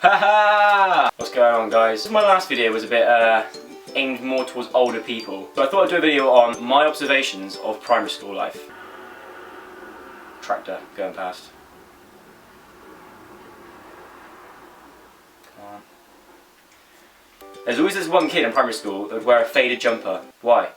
Haha! What's going on, guys? My last video was a bit aimed more towards older people. So I thought I'd do a video on my observations of primary school life. Tractor going past. Come on. There's always this one kid in primary school that would wear a faded jumper. Why?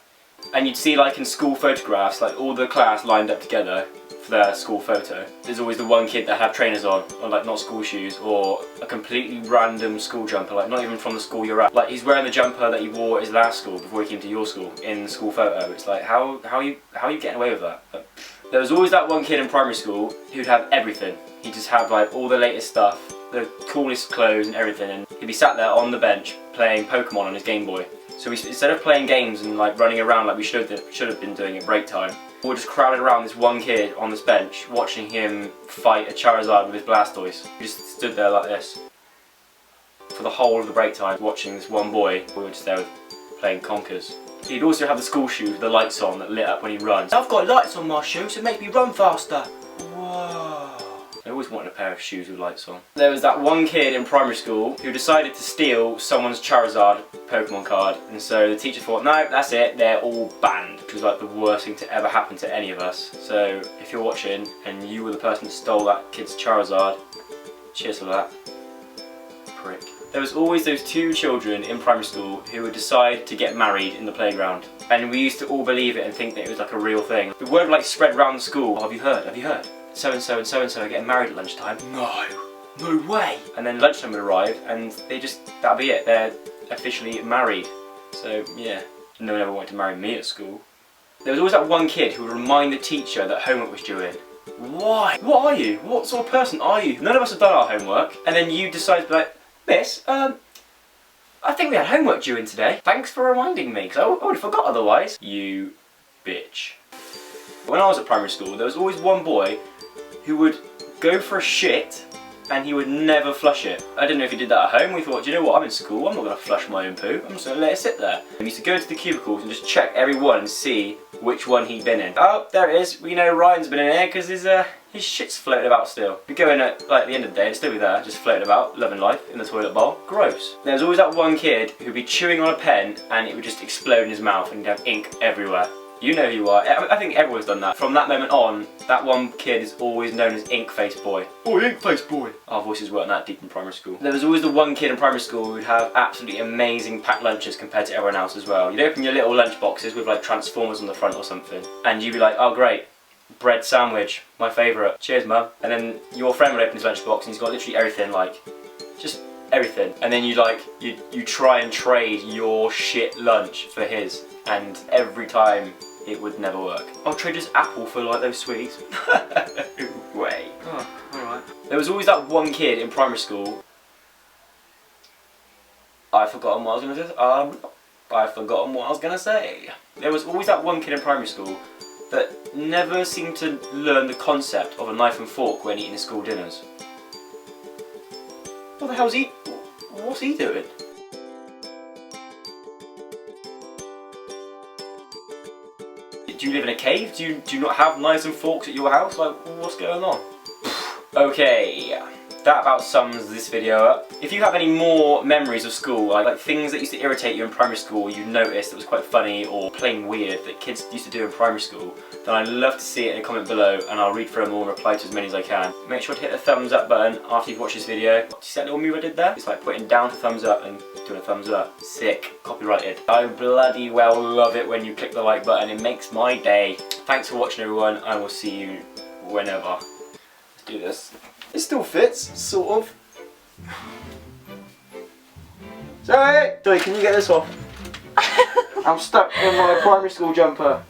And you'd see, like, in school photographs, like all the class lined up together for their school photo. There's always the one kid that have trainers on, or like not school shoes, or a completely random school jumper, like not even from the school you're at. Like he's wearing the jumper that he wore at his last school before he came to your school in the school photo. It's like, how are you getting away with that? But there was always that one kid in primary school who'd have everything. He'd just have like all the latest stuff, the coolest clothes and everything, and he'd be sat there on the bench playing Pokemon on his Game Boy. So instead of playing games and like running around like we should have been doing at break time, we were just crowded around this one kid on this bench watching him fight a Charizard with his Blastoise. We just stood there like this for the whole of the break time watching this one boy. We were just there playing Conkers. He'd also have the school shoes with the lights on that lit up when he runs. I've got lights on my shoes to make me run faster. Whoa. I always wanted a pair of shoes with lights on. There was that one kid in primary school who decided to steal someone's Charizard Pokemon card, and so the teacher thought, no, that's it, they're all banned, which was like the worst thing to ever happen to any of us. So if you're watching and you were the person that stole that kid's Charizard, cheers for that, prick. There was always those two children in primary school who would decide to get married in the playground, and we used to all believe it and think that it was like a real thing. The word like spread around the school, oh, have you heard? So-and-so and so-and-so are getting married at lunchtime. No way! And then lunchtime would arrive and that'd be it, they're officially married. So yeah, no one ever wanted to marry me at school. There was always that one kid who would remind the teacher that homework was due in. Why? What are you? What sort of person are you? None of us have done our homework, and then you decide to be like, Miss, I think we had homework due in today. Thanks for reminding me, because I would have forgot otherwise. You bitch. When I was at primary school, there was always one boy who would go for a shit and he would never flush it. I didn't know if he did that at home. We thought, do you know what, I'm in school, I'm not going to flush my own poo, I'm just going to let it sit there. And we used to go to the cubicles and just check every one and see which one he'd been in. Oh, there it is, we know Ryan's been in here because his shit's floating about still. We go in at like the end of the day and it'd still be there, just floating about, loving life, in the toilet bowl. Gross. There was always that one kid who'd be chewing on a pen and it would just explode in his mouth and he'd have ink everywhere. You know who you are. I think everyone's done that. From that moment on, that one kid is always known as Ink Face Boy. Oh, Ink Face Boy! Our voices weren't that deep in primary school. There was always the one kid in primary school who would have absolutely amazing packed lunches compared to everyone else as well. You'd open your little lunch boxes with like Transformers on the front or something, and you'd be like, oh great, bread sandwich, my favourite. Cheers, mum. And then your friend would open his lunchbox and he's got literally everything, like, just everything. And then you try and trade your shit lunch for his, and every time it would never work. I'll trade this apple for like those sweets. No way. Oh, alright. There was always that one kid in primary school. I've forgotten what I was gonna say. There was always that one kid in primary school that never seemed to learn the concept of a knife and fork when eating his school dinners. What the hell's what's he doing? Do you live in a cave? Do you not have knives and forks at your house? Like, what's going on? Okay, that about sums this video up. If you have any more memories of school, like things that used to irritate you in primary school, you noticed that was quite funny or plain weird that kids used to do in primary school, then I'd love to see it in a comment below and I'll read through them all and reply to as many as I can. Make sure to hit the thumbs up button after you've watched this video. Do you see that little move I did there? It's like putting down to thumbs up and doing a thumbs up. Sick. Copyrighted. I bloody well love it when you click the like button. It makes my day. Thanks for watching, everyone. I will see you whenever. Let's do this. It still fits, sort of. Zoe! Zoe, can you get this off? I'm stuck in my primary school jumper.